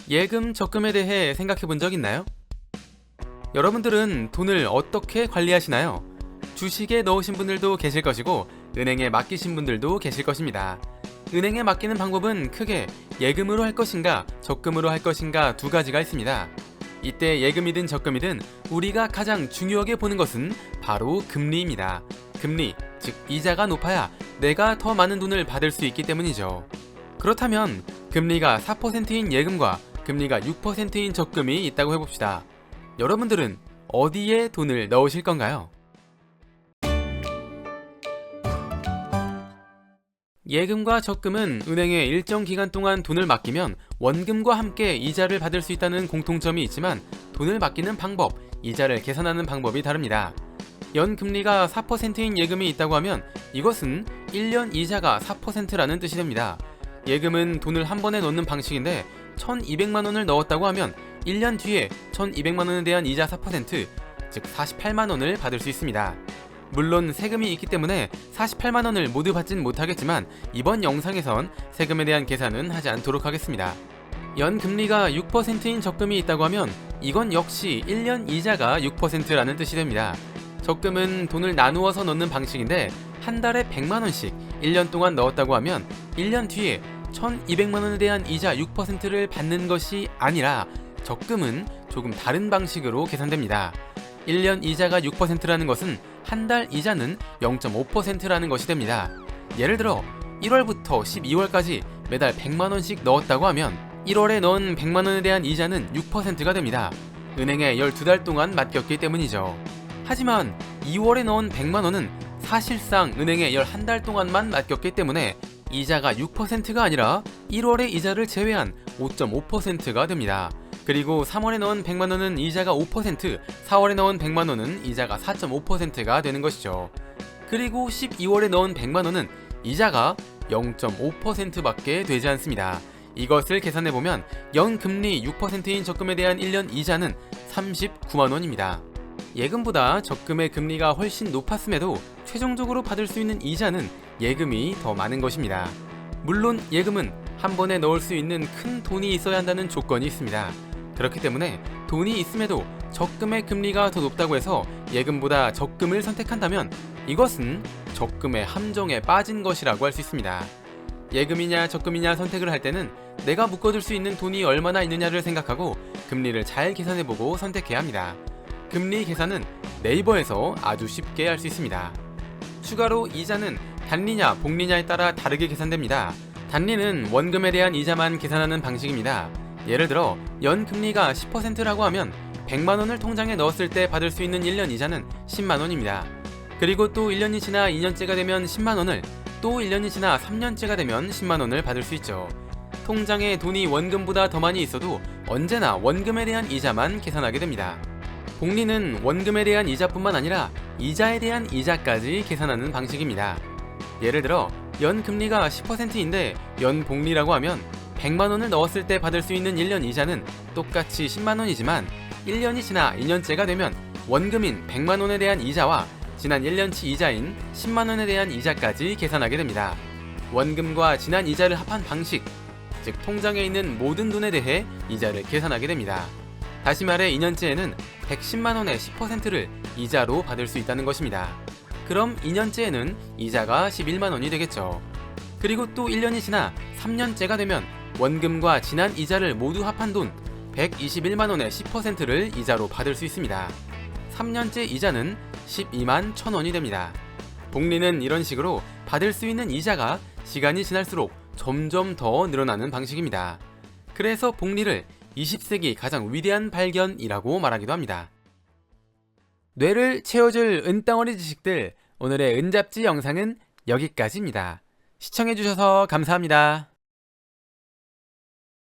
예금, 적금에 대해 생각해 본 적 있나요? 여러분들은 돈을 어떻게 관리하시나요? 주식에 넣으신 분들도 계실 것이고 은행에 맡기신 분들도 계실 것입니다. 은행에 맡기는 방법은 크게 예금으로 할 것인가 적금으로 할 것인가 두 가지가 있습니다. 이때 예금이든 적금이든 우리가 가장 중요하게 보는 것은 바로 금리입니다. 금리, 즉 이자가 높아야 내가 더 많은 돈을 받을 수 있기 때문이죠. 그렇다면 금리가 4%인 예금과 금리가 6%인 적금이 있다고 해봅시다. 여러분들은 어디에 돈을 넣으실 건가요? 예금과 적금은 은행에 일정 기간 동안 돈을 맡기면 원금과 함께 이자를 받을 수 있다는 공통점이 있지만 돈을 맡기는 방법, 이자를 계산하는 방법이 다릅니다. 연금리가 4%인 예금이 있다고 하면 이것은 1년 이자가 4%라는 뜻이 됩니다. 예금은 돈을 한 번에 넣는 방식인데 1200만 원을 넣었다고 하면 1년 뒤에 1200만 원에 대한 이자 4%, 즉 48만 원을 받을 수 있습니다. 물론 세금이 있기 때문에 48만 원을 모두 받진 못하겠지만 이번 영상에선 세금에 대한 계산은 하지 않도록 하겠습니다. 연금리가 6%인 적금이 있다고 하면 이건 역시 1년 이자가 6%라는 뜻이 됩니다. 적금은 돈을 나누어서 넣는 방식인데 한 달에 100만 원씩 1년 동안 넣었다고 하면 1년 뒤에 1200만 원에 대한 이자 6%를 받는 것이 아니라 적금은 조금 다른 방식으로 계산됩니다. 1년 이자가 6%라는 것은 한 달 이자는 0.5%라는 것이 됩니다. 예를 들어 1월부터 12월까지 매달 100만 원씩 넣었다고 하면 1월에 넣은 100만 원에 대한 이자는 6%가 됩니다. 은행에 12달 동안 맡겼기 때문이죠. 하지만 2월에 넣은 100만 원은 사실상 은행에 11달 동안만 맡겼기 때문에 이자가 6%가 아니라 1월의 이자를 제외한 5.5%가 됩니다. 그리고 3월에 넣은 100만 원은 이자가 5%, 4월에 넣은 100만 원은 이자가 4.5%가 되는 것이죠. 그리고 12월에 넣은 100만 원은 이자가 0.5%밖에 되지 않습니다. 이것을 계산해보면 연금리 6%인 적금에 대한 1년 이자는 39만 원입니다. 예금보다 적금의 금리가 훨씬 높았음에도 최종적으로 받을 수 있는 이자는 예금이 더 많은 것입니다. 물론 예금은 한 번에 넣을 수 있는 큰 돈이 있어야 한다는 조건이 있습니다. 그렇기 때문에 돈이 있음에도 적금의 금리가 더 높다고 해서 예금보다 적금을 선택한다면 이것은 적금의 함정에 빠진 것이라고 할 수 있습니다. 예금이냐 적금이냐 선택을 할 때는 내가 묶어둘 수 있는 돈이 얼마나 있느냐를 생각하고 금리를 잘 계산해보고 선택해야 합니다. 금리 계산은 네이버에서 아주 쉽게 할 수 있습니다. 추가로 이자는 단리냐 복리냐에 따라 다르게 계산됩니다. 단리는 원금에 대한 이자만 계산하는 방식입니다. 예를 들어 연금리가 10%라고 하면 100만 원을 통장에 넣었을 때 받을 수 있는 1년 이자는 10만 원입니다. 그리고 또 1년이 지나 2년째가 되면 10만 원을, 또 1년이 지나 3년째가 되면 10만 원을 받을 수 있죠. 통장에 돈이 원금보다 더 많이 있어도 언제나 원금에 대한 이자만 계산하게 됩니다. 복리는 원금에 대한 이자뿐만 아니라 이자에 대한 이자까지 계산하는 방식입니다. 예를 들어 연금리가 10%인데 연복리라고 하면 100만 원을 넣었을 때 받을 수 있는 1년 이자는 똑같이 10만 원이지만 1년이 지나 2년째가 되면 원금인 100만 원에 대한 이자와 지난 1년치 이자인 10만 원에 대한 이자까지 계산하게 됩니다. 원금과 지난 이자를 합한 방식, 즉 통장에 있는 모든 돈에 대해 이자를 계산하게 됩니다. 다시 말해 2년째에는 110만 원의 10%를 이자로 받을 수 있다는 것입니다. 그럼 2년째에는 이자가 11만 원이 되겠죠. 그리고 또 1년이 지나 3년째가 되면 원금과 지난 이자를 모두 합한 돈 121만 원의 10%를 이자로 받을 수 있습니다. 3년째 이자는 12만 1,000원이 됩니다. 복리는 이런 식으로 받을 수 있는 이자가 시간이 지날수록 점점 더 늘어나는 방식입니다. 그래서 복리를 20세기 가장 위대한 발견이라고 말하기도 합니다. 뇌를 채워줄 은덩어리 지식들, 오늘의 은잡지 영상은 여기까지입니다. 시청해주셔서 감사합니다.